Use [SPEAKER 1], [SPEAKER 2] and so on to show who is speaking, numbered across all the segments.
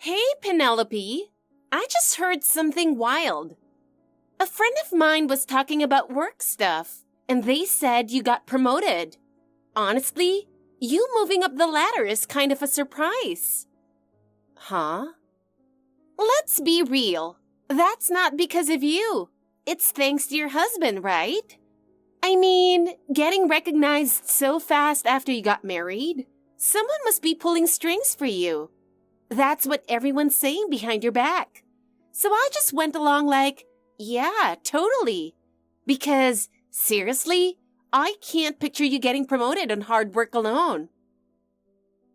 [SPEAKER 1] Hey, Penelope. I just heard something wild. A friend of mine was talking about work stuff, and they said you got promoted. Honestly, you moving up the ladder is kind of a surprise. Huh? Let's be real. That's not because of you. It's thanks to your husband, right? I mean, getting recognized so fast after you got married, someone must be pulling strings for you. That's what everyone's saying behind your back. So I just went along like, yeah, totally. Because, seriously, I can't picture you getting promoted on hard work alone.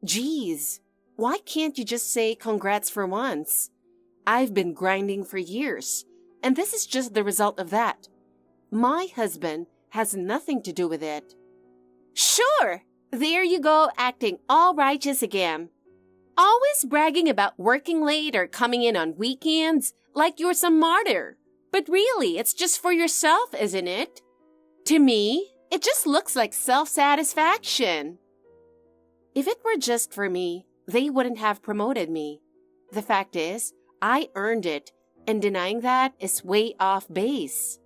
[SPEAKER 1] Geez, why can't you just say congrats for once? I've been grinding for years, and this is just the result of that. My husband has nothing to do with it. Sure, there you go, acting all righteous again. Always bragging about working late or coming in on weekends like you're some martyr. But really, it's just for yourself, isn't it? To me, it just looks like self-satisfaction. If it were just for me, they wouldn't have promoted me. The fact is, I earned it, and denying that is way off base.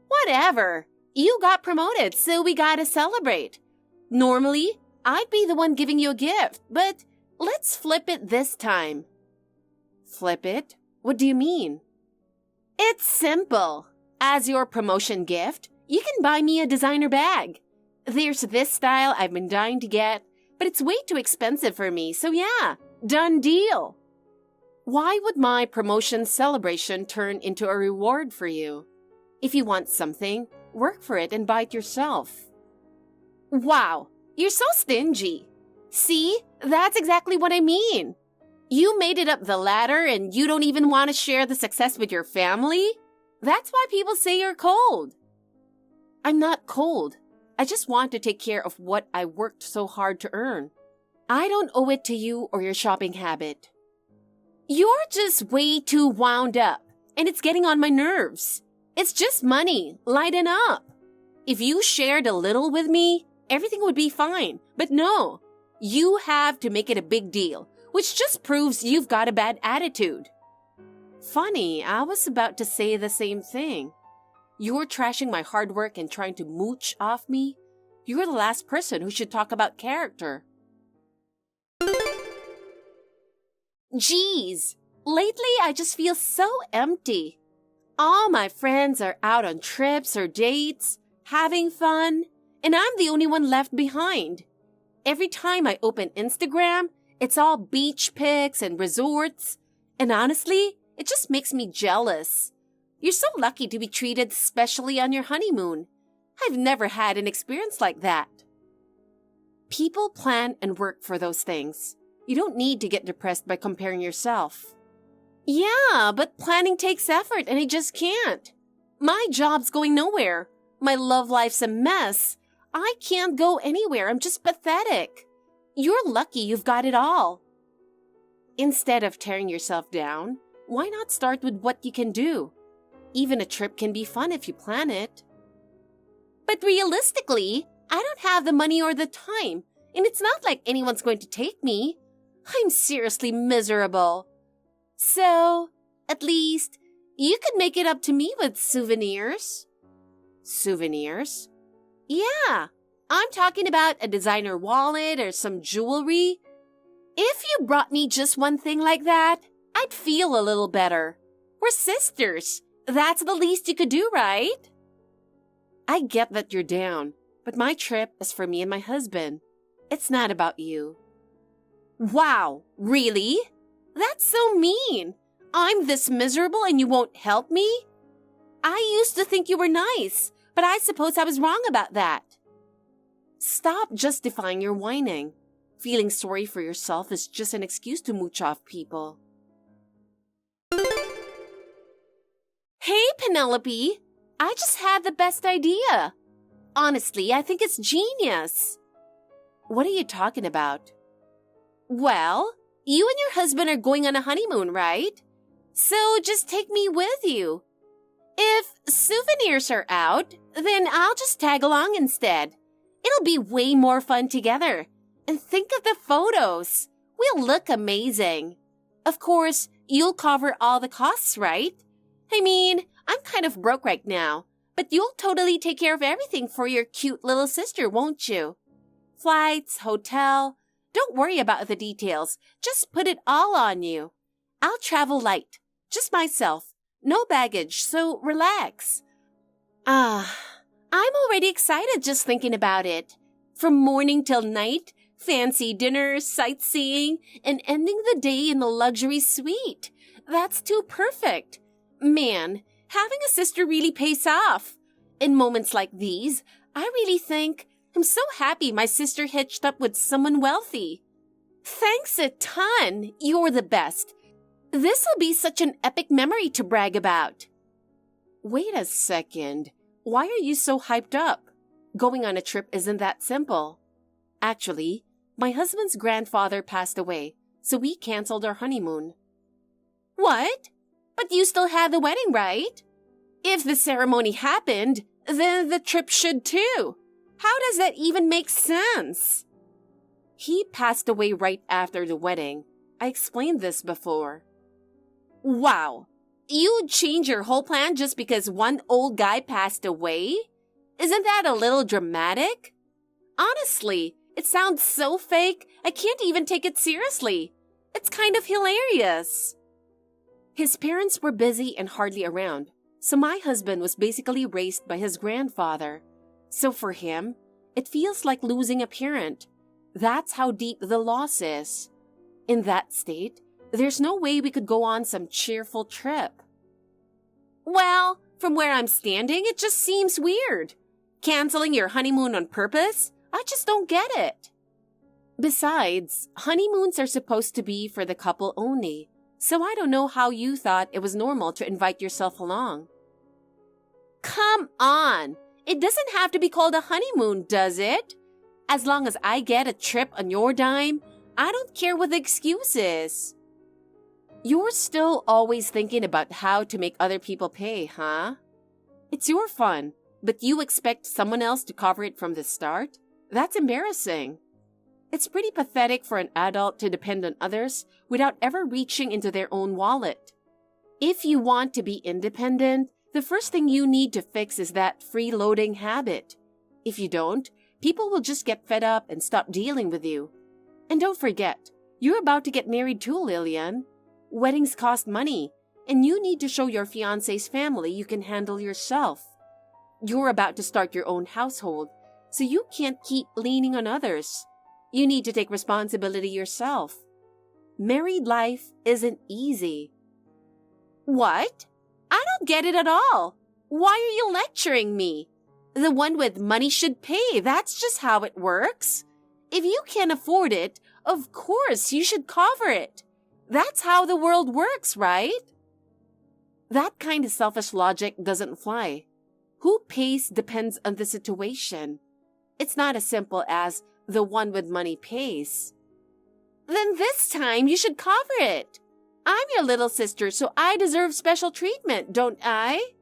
[SPEAKER 1] Whatever. You got promoted, so we gotta celebrate. Normally, I'd be the one giving you a gift, but let's flip it this time. Flip it? What do you mean? It's simple. As your promotion gift, you can buy me a designer bag. There's this style I've been dying to get, but it's way too expensive for me, so yeah, done deal. Why would my promotion celebration turn into a reward for you? If you want something, work for it and buy it yourself. Wow, you're so stingy. See, that's exactly what I mean. You made it up the ladder and you don't even want to share the success with your family? That's why people say you're cold. I'm not cold. I just want to take care of what I worked so hard to earn. I don't owe it to you or your shopping habit. You're just way too wound up, and it's getting on my nerves. It's just money. Lighten up. If you shared a little with me, everything would be fine. But no, you have to make it a big deal, which just proves you've got a bad attitude. Funny, I was about to say the same thing. You're trashing my hard work and trying to mooch off me. You're the last person who should talk about character. Geez, lately I just feel so empty. All my friends are out on trips or dates, having fun, and I'm the only one left behind. Every time I open Instagram, it's all beach pics and resorts, and honestly, it just makes me jealous. You're so lucky to be treated specially on your honeymoon. I've never had an experience like that. People plan and work for those things. You don't need to get depressed by comparing yourself. Yeah, but planning takes effort and I just can't. My job's going nowhere. My love life's a mess. I can't go anywhere. I'm just pathetic. You're lucky you've got it all. Instead of tearing yourself down, why not start with what you can do? Even a trip can be fun if you plan it. But realistically, I don't have the money or the time, and it's not like anyone's going to take me. I'm seriously miserable. So, at least, you could make it up to me with souvenirs. Souvenirs? Yeah, I'm talking about a designer wallet or some jewelry. If you brought me just one thing like that, I'd feel a little better. We're sisters. That's the least you could do, right? I get that you're down, but my trip is for me and my husband. It's not about you. Wow, really? That's so mean. I'm this miserable and you won't help me? I used to think you were nice, but I suppose I was wrong about that. Stop justifying your whining. Feeling sorry for yourself is just an excuse to mooch off people. Hey, Penelope. I just had the best idea. Honestly, I think it's genius. What are you talking about? Well, you and your husband are going on a honeymoon, right? So just take me with you. If souvenirs are out, then I'll just tag along instead. It'll be way more fun together. And think of the photos. We'll look amazing. Of course, you'll cover all the costs, right? I mean, I'm kind of broke right now, but you'll totally take care of everything for your cute little sister, won't you? Flights, hotel, don't worry about the details. Just put it all on you. I'll travel light, just myself, no baggage, so relax. I'm already excited just thinking about it. From morning till night, fancy dinners, sightseeing, and ending the day in the luxury suite. That's too perfect. Man, having a sister really pays off. In moments like these, I really think I'm so happy my sister hitched up with someone wealthy. Thanks a ton. You're the best. This'll be such an epic memory to brag about. Wait a second. Why are you so hyped up? Going on a trip isn't that simple. Actually, my husband's grandfather passed away, so we canceled our honeymoon. What? But you still had the wedding, right? If the ceremony happened, then the trip should too. How does that even make sense? He passed away right after the wedding. I explained this before. Wow. You'd change your whole plan just because one old guy passed away? Isn't that a little dramatic? Honestly, it sounds so fake, I can't even take it seriously. It's kind of hilarious. His parents were busy and hardly around, so my husband was basically raised by his grandfather. So for him, it feels like losing a parent. That's how deep the loss is. In that state, there's no way we could go on some cheerful trip. Well, from where I'm standing, it just seems weird. Canceling your honeymoon on purpose? I just don't get it. Besides, honeymoons are supposed to be for the couple only, so I don't know how you thought it was normal to invite yourself along. Come on! It doesn't have to be called a honeymoon, does it? As long as I get a trip on your dime, I don't care what the excuse is. You're still always thinking about how to make other people pay, huh? It's your fun, but you expect someone else to cover it from the start? That's embarrassing. It's pretty pathetic for an adult to depend on others without ever reaching into their own wallet. If you want to be independent, the first thing you need to fix is that freeloading habit. If you don't, people will just get fed up and stop dealing with you. And don't forget, you're about to get married too, Lillian. Weddings cost money, and you need to show your fiancé's family you can handle yourself. You're about to start your own household, so you can't keep leaning on others. You need to take responsibility yourself. Married life isn't easy. What? I don't get it at all. Why are you lecturing me? The one with money should pay. That's just how it works. If you can't afford it, of course you should cover it. That's how the world works, right? That kind of selfish logic doesn't fly. Who pays depends on the situation. It's not as simple as the one with money pays. Then this time you should cover it. I'm your little sister, so I deserve special treatment, don't I?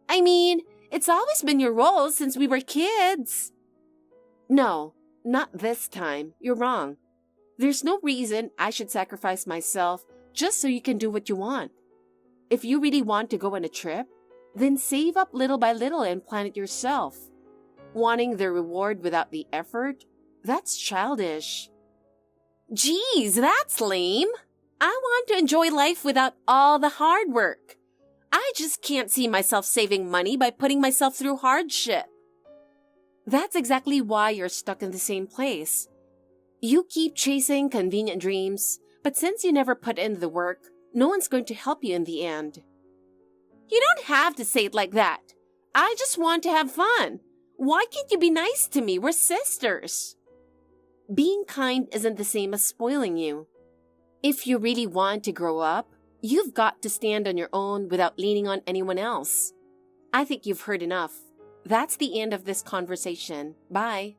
[SPEAKER 1] I mean, it's always been your role since we were kids. No, not this time. You're wrong. There's no reason I should sacrifice myself just so you can do what you want. If you really want to go on a trip, then save up little by little and plan it yourself. Wanting the reward without the effort? That's childish. Geez, that's lame. I want to enjoy life without all the hard work. I just can't see myself saving money by putting myself through hardship. That's exactly why you're stuck in the same place. You keep chasing convenient dreams, but since you never put in the work, no one's going to help you in the end. You don't have to say it like that. I just want to have fun. Why can't you be nice to me? We're sisters. Being kind isn't the same as spoiling you. If you really want to grow up, you've got to stand on your own without leaning on anyone else. I think you've heard enough. That's the end of this conversation. Bye.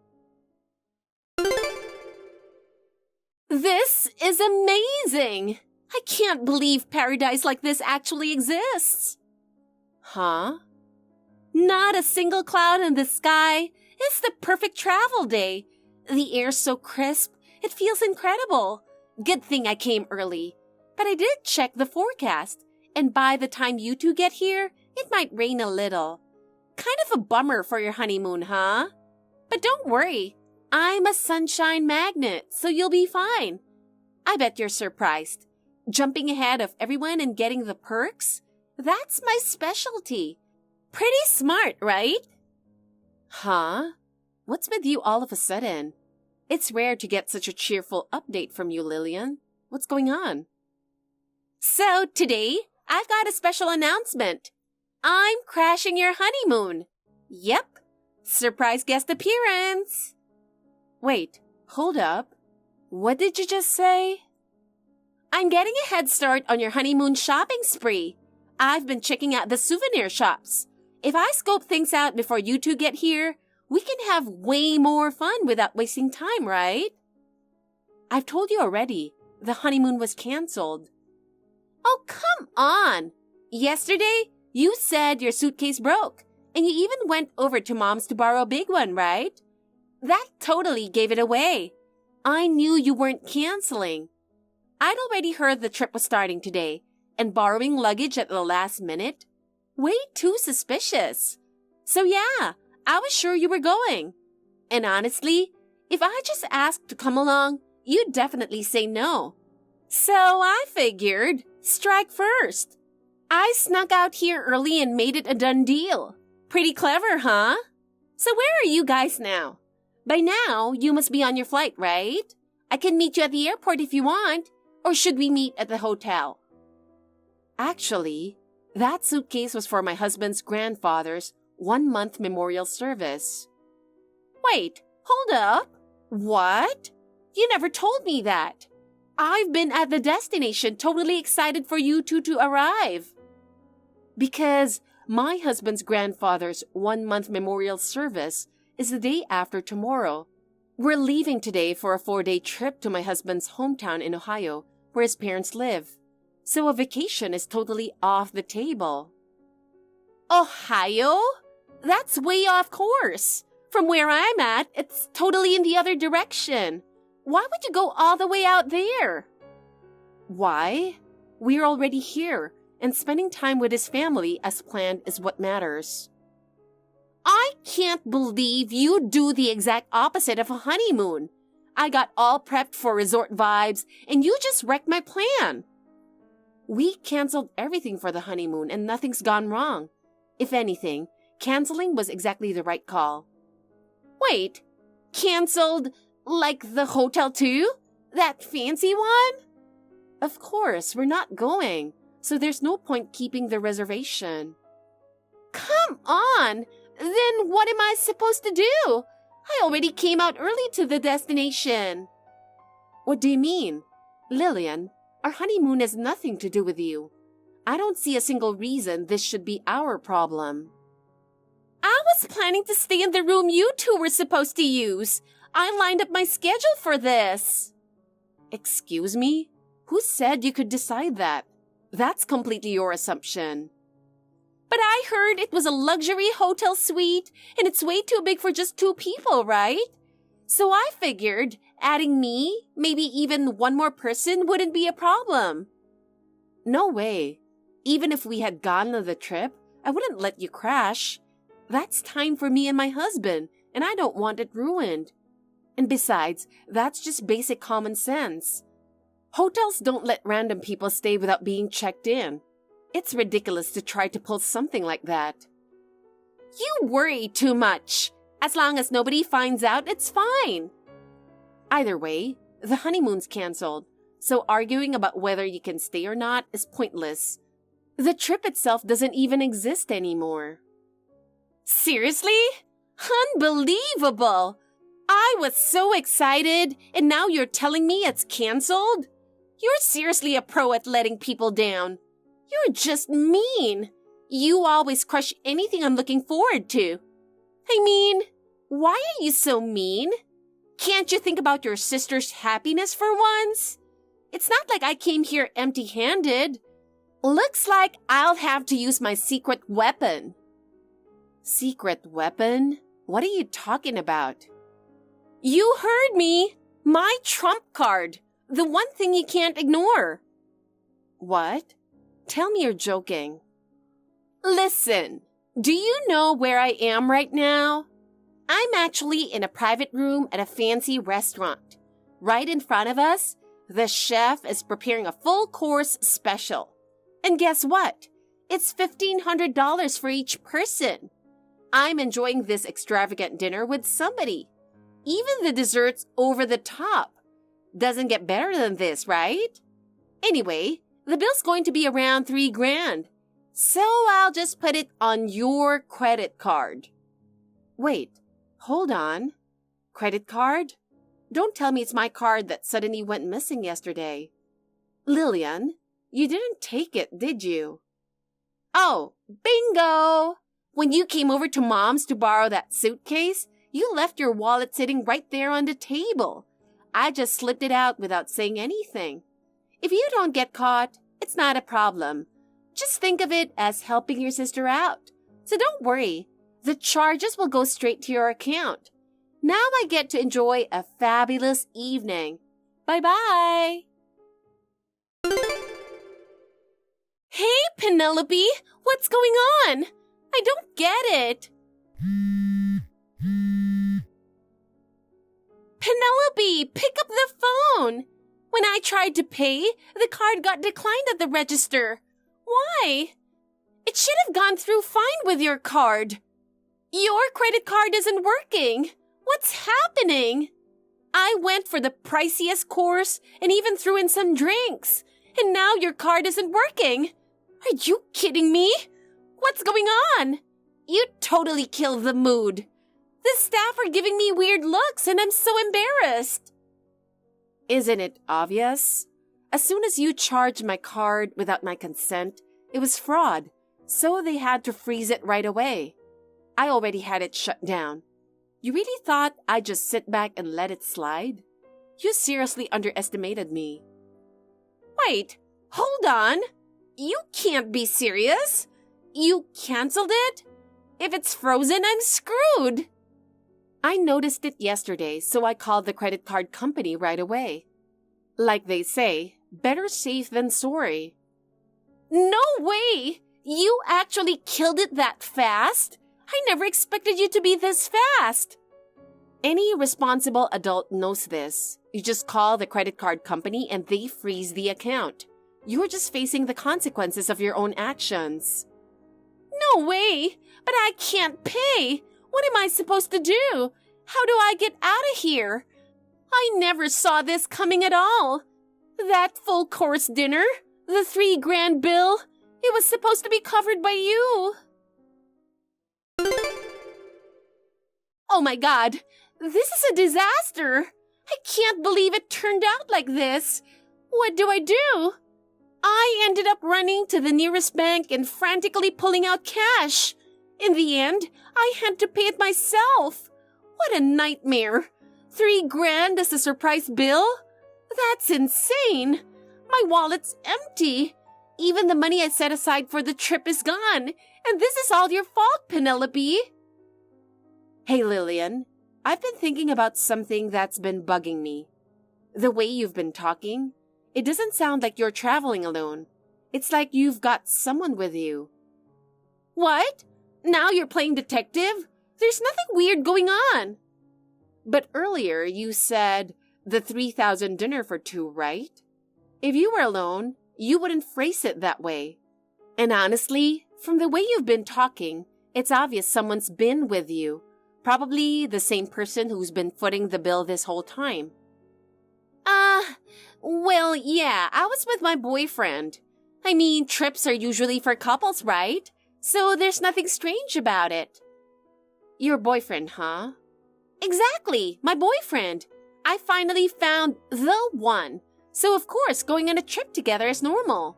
[SPEAKER 1] This is amazing! I can't believe paradise like this actually exists. Huh? Not a single cloud in the sky. It's the perfect travel day. The air's so crisp, it feels incredible. Good thing I came early. But I did check the forecast, and by the time you two get here, it might rain a little. Kind of a bummer for your honeymoon, huh? But don't worry, I'm a sunshine magnet, so you'll be fine. I bet you're surprised. Jumping ahead of everyone and getting the perks? That's my specialty. Pretty smart, right? Huh? What's with you all of a sudden? It's rare to get such a cheerful update from you, Lillian. What's going on? So today, I've got a special announcement. I'm crashing your honeymoon. Yep. Surprise guest appearance. Wait, hold up. What did you just say? I'm getting a head start on your honeymoon shopping spree. I've been checking out the souvenir shops. If I scope things out before you two get here, we can have way more fun without wasting time, right? I've told you already, the honeymoon was canceled. Oh, come on! Yesterday, you said your suitcase broke, and you even went over to Mom's to borrow a big one, right? That totally gave it away. I knew you weren't canceling. I'd already heard the trip was starting today, and borrowing luggage at the last minute? Way too suspicious. So yeah, I was sure you were going. And honestly, if I just asked to come along, you'd definitely say no. So I figured, strike first. I snuck out here early and made it a done deal. Pretty clever, huh? So where are you guys now? By now, you must be on your flight, right? I can meet you at the airport if you want. Or should we meet at the hotel? Actually, that suitcase was for my husband's grandfather's 1-month memorial service. Wait, hold up. What? You never told me that. I've been at the destination totally excited for you two to arrive. Because my husband's grandfather's 1-month memorial service is the day after tomorrow. We're leaving today for a 4-day trip to my husband's hometown in Ohio, where his parents live. So a vacation is totally off the table. Ohio? That's way off course. From where I'm at, it's totally in the other direction. Why would you go all the way out there? Why? We're already here, and spending time with his family as planned is what matters. I can't believe you do the exact opposite of a honeymoon. I got all prepped for resort vibes, and you just wrecked my plan. We canceled everything for the honeymoon, and nothing's gone wrong. If anything, canceling was exactly the right call. Wait, canceled like the hotel too? That fancy one? Of course, we're not going, so there's no point keeping the reservation. Come on! Then what am I supposed to do? I already came out early to the destination. What do you mean? Lillian, our honeymoon has nothing to do with you. I don't see a single reason this should be our problem. I was planning to stay in the room you two were supposed to use. I lined up my schedule for this. Excuse me? Who said you could decide that? That's completely your assumption. But I heard it was a luxury hotel suite, and it's way too big for just 2 people, right? So I figured adding me, maybe even one more person, wouldn't be a problem. No way. Even if we had gone on the trip, I wouldn't let you crash. That's time for me and my husband, and I don't want it ruined. And besides, that's just basic common sense. Hotels don't let random people stay without being checked in. It's ridiculous to try to pull something like that. You worry too much. As long as nobody finds out, it's fine. Either way, the honeymoon's canceled, so arguing about whether you can stay or not is pointless. The trip itself doesn't even exist anymore. Seriously? Unbelievable! I was so excited, and now you're telling me it's canceled? You're seriously a pro at letting people down. You're just mean. You always crush anything I'm looking forward to. I mean, why are you so mean? Can't you think about your sister's happiness for once? It's not like I came here empty-handed. Looks like I'll have to use my secret weapon. Secret weapon? What are you talking about? You heard me. My trump card. The one thing you can't ignore. What? Tell me you're joking. Listen, do you know where I am right now? I'm actually in a private room at a fancy restaurant. Right in front of us, the chef is preparing a full-course special. And guess what? It's $1,500 for each person. I'm enjoying this extravagant dinner with somebody. Even the dessert's over the top. Doesn't get better than this, right? Anyway, the bill's going to be around $3,000. So I'll just put it on your credit card. Wait, hold on. Credit card? Don't tell me it's my card that suddenly went missing yesterday. Lillian, you didn't take it, did you? Oh, bingo! When you came over to Mom's to borrow that suitcase, you left your wallet sitting right there on the table. I just slipped it out without saying anything. If you don't get caught, it's not a problem. Just think of it as helping your sister out. So don't worry. The charges will go straight to your account. Now I get to enjoy a fabulous evening. Bye-bye. Hey, Penelope! What's going on? I don't get it. Penelope, pick up the phone. When I tried to pay, the card got declined at the register. Why? It should have gone through fine with your card. Your credit card isn't working. What's happening? I went for the priciest course and even threw in some drinks. And now your card isn't working. Are you kidding me? What's going on? You totally killed the mood. The staff are giving me weird looks and I'm so embarrassed. Isn't it obvious? As soon as you charged my card without my consent, it was fraud, so they had to freeze it right away. I already had it shut down. You really thought I'd just sit back and let it slide? You seriously underestimated me. Wait, hold on. You can't be serious. You canceled it? If it's frozen, I'm screwed. I noticed it yesterday, so I called the credit card company right away. Like they say, better safe than sorry. No way! You actually killed it that fast? I never expected you to be this fast. Any responsible adult knows this. You just call the credit card company and they freeze the account. You're just facing the consequences of your own actions. No way! But I can't pay! What am I supposed to do? How do I get out of here? I never saw this coming at all. That full course dinner, the $3,000 bill, it was supposed to be covered by you. Oh my God, this is a disaster. I can't believe it turned out like this. What do I do? I ended up running to the nearest bank and frantically pulling out cash. In the end, I had to pay it myself. What a nightmare. $3,000 as a surprise bill? That's insane. My wallet's empty. Even the money I set aside for the trip is gone. And this is all your fault, Penelope. Hey, Lillian. I've been thinking about something that's been bugging me. The way you've been talking, it doesn't sound like you're traveling alone. It's like you've got someone with you. What? Now you're playing detective? There's nothing weird going on. But earlier you said the $3,000 dinner for two, right? If you were alone, you wouldn't phrase it that way. And honestly, from the way you've been talking, it's obvious someone's been with you. Probably the same person who's been footing the bill this whole time. Well, yeah, I was with my boyfriend. I mean, trips are usually for couples, right? So there's nothing strange about it. Your boyfriend, huh? Exactly, my boyfriend. I finally found the one. So of course, going on a trip together is normal.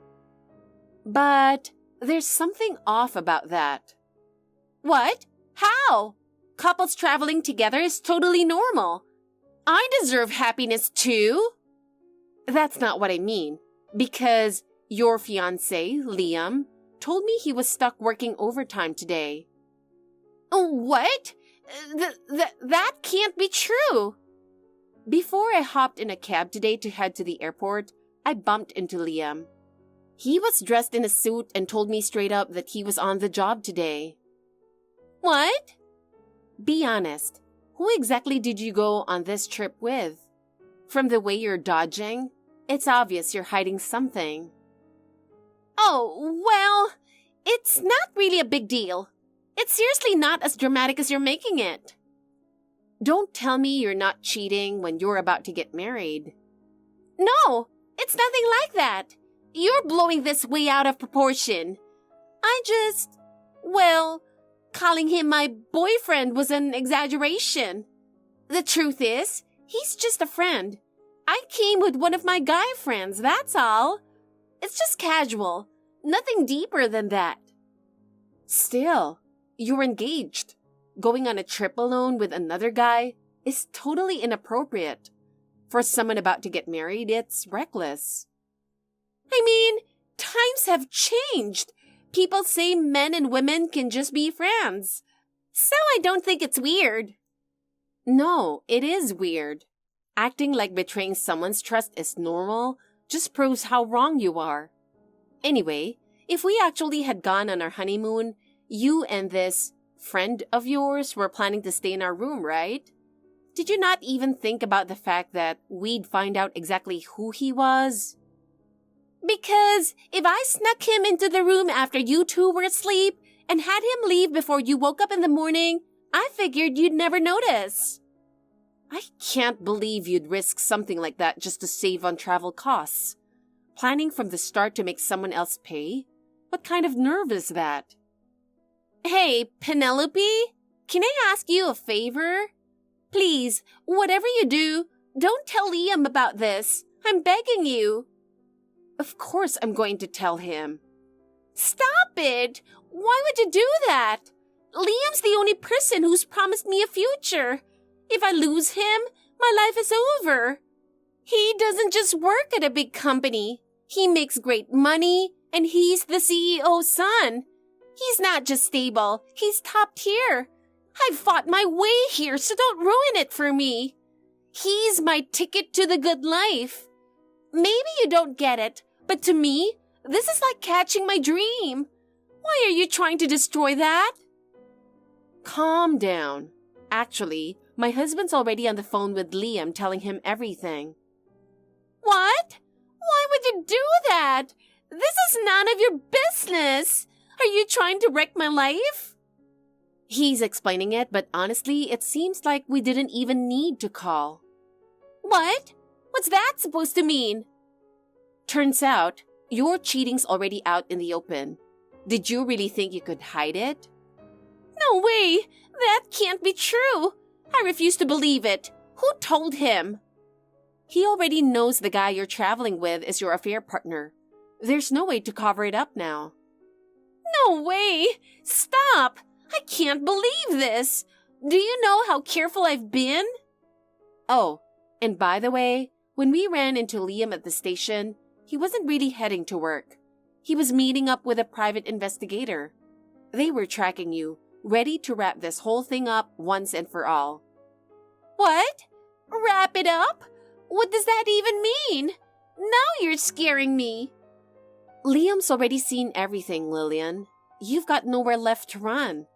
[SPEAKER 1] But there's something off about that. What? How? Couples traveling together is totally normal. I deserve happiness too. That's not what I mean. Because your fiancé, Liam, told me he was stuck working overtime today. What? That can't be true. Before I hopped in a cab today to head to the airport, I bumped into Liam. He was dressed in a suit and told me straight up that he was on the job today. What? Be honest. Who exactly did you go on this trip with? From the way you're dodging, it's obvious you're hiding something. Oh, well, it's not really a big deal. It's seriously not as dramatic as you're making it. Don't tell me you're not cheating when you're about to get married. No, it's nothing like that. You're blowing this way out of proportion. Calling him my boyfriend was an exaggeration. The truth is, he's just a friend. I came with one of my guy friends, that's all. It's just casual. Nothing deeper than that. Still, you're engaged. Going on a trip alone with another guy is totally inappropriate. For someone about to get married, it's reckless. I mean, times have changed. People say men and women can just be friends. So I don't think it's weird. No, it is weird. Acting like betraying someone's trust is normal just proves how wrong you are. Anyway, if we actually had gone on our honeymoon, you and this friend of yours were planning to stay in our room, right? Did you not even think about the fact that we'd find out exactly who he was? Because if I snuck him into the room after you two were asleep and had him leave before you woke up in the morning, I figured you'd never notice. I can't believe you'd risk something like that just to save on travel costs. Planning from the start to make someone else pay? What kind of nerve is that? Hey, Penelope, can I ask you a favor? Please, whatever you do, don't tell Liam about this. I'm begging you. Of course I'm going to tell him. Stop it! Why would you do that? Liam's the only person who's promised me a future. If I lose him, my life is over. He doesn't just work at a big company. He makes great money, and he's the CEO's son. He's not just stable, he's top tier. I've fought my way here, so don't ruin it for me. He's my ticket to the good life. Maybe you don't get it, but to me, this is like catching my dream. Why are you trying to destroy that? Calm down. Actually, my husband's already on the phone with Liam telling him everything. What? Why would you do that? This is none of your business. Are you trying to wreck my life? He's explaining it, but honestly, it seems like we didn't even need to call. What? What's that supposed to mean? Turns out, your cheating's already out in the open. Did you really think you could hide it? No way! That can't be true! I refuse to believe it. Who told him? He already knows the guy you're traveling with is your affair partner. There's no way to cover it up now. No way! Stop! I can't believe this! Do you know how careful I've been? Oh, and by the way, when we ran into Liam at the station, he wasn't really heading to work. He was meeting up with a private investigator. They were tracking you, ready to wrap this whole thing up once and for all. What? Wrap it up? What does that even mean? Now you're scaring me. Liam's already seen everything, Lillian. You've got nowhere left to run.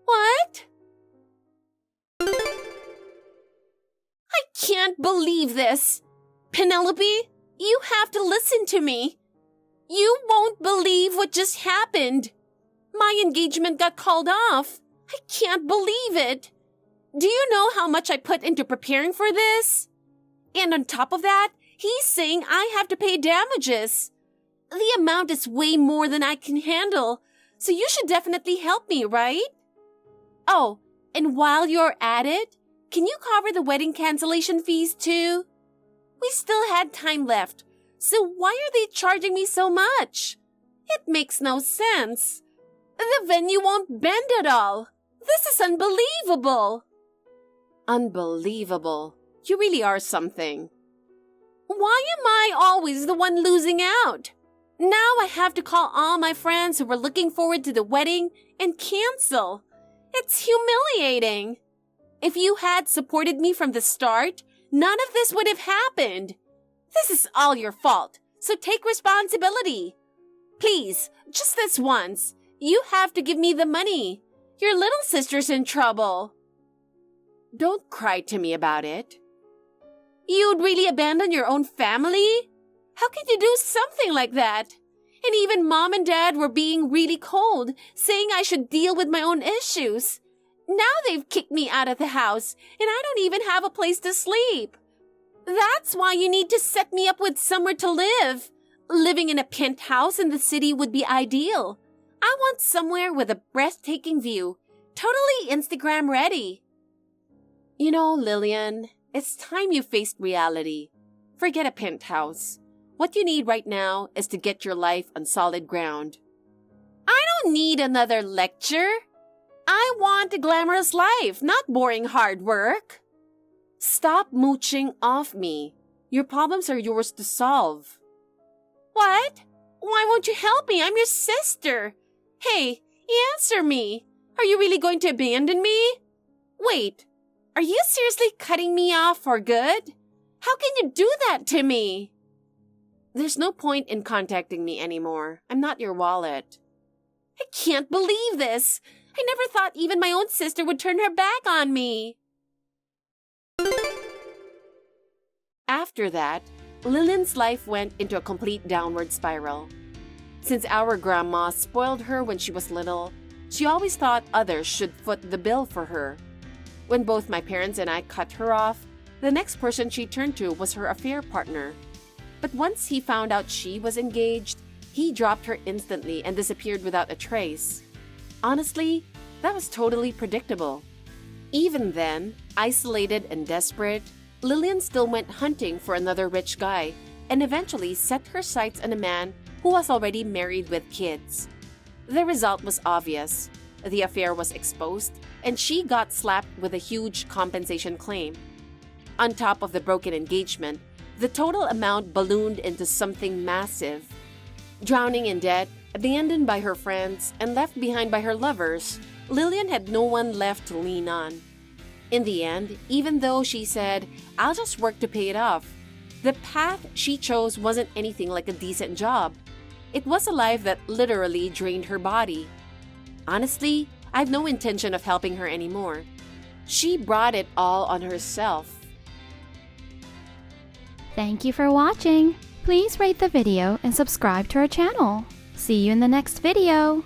[SPEAKER 1] What? I can't believe this. Penelope, you have to listen to me. You won't believe what just happened. My engagement got called off. I can't believe it. Do you know how much I put into preparing for this? And on top of that, he's saying I have to pay damages. The amount is way more than I can handle, so you should definitely help me, right? Oh, and while you're at it, can you cover the wedding cancellation fees too? We still had time left, so why are they charging me so much? It makes no sense. The venue won't bend at all. This is unbelievable. Unbelievable. You really are something. Why am I always the one losing out? Now I have to call all my friends who were looking forward to the wedding and cancel. It's humiliating. If you had supported me from the start, none of this would have happened. This is all your fault, so take responsibility. Please, just this once, you have to give me the money. Your little sister's in trouble. Don't cry to me about it. You'd really abandon your own family? How could you do something like that? And even Mom and Dad were being really cold, saying I should deal with my own issues. Now they've kicked me out of the house, and I don't even have a place to sleep. That's why you need to set me up with somewhere to live. Living in a penthouse in the city would be ideal. I want somewhere with a breathtaking view, totally Instagram ready. You know, Lillian, it's time you faced reality. Forget a penthouse. What you need right now is to get your life on solid ground. I don't need another lecture. I want a glamorous life, not boring hard work. Stop mooching off me. Your problems are yours to solve. What? Why won't you help me? I'm your sister. Hey, answer me. Are you really going to abandon me? Wait, are you seriously cutting me off for good? How can you do that to me? There's no point in contacting me anymore. I'm not your wallet. I can't believe this. I never thought even my own sister would turn her back on me. After that, Lillian's life went into a complete downward spiral. Since our grandma spoiled her when she was little, she always thought others should foot the bill for her. When both my parents and I cut her off, the next person she turned to was her affair partner. But once he found out she was engaged, he dropped her instantly and disappeared without a trace. Honestly, that was totally predictable. Even then, isolated and desperate, Lillian still went hunting for another rich guy and eventually set her sights on a man who was already married with kids. The result was obvious. The affair was exposed and she got slapped with a huge compensation claim. On top of the broken engagement, the total amount ballooned into something massive. Drowning in debt, abandoned by her friends, and left behind by her lovers, Lillian had no one left to lean on. In the end, even though she said, "I'll just work to pay it off," the path she chose wasn't anything like a decent job. It was a life that literally drained her body. Honestly, I have no intention of helping her anymore. She brought it all on herself.
[SPEAKER 2] Thank you for watching. Please rate the video and subscribe to our channel. See you in the next video.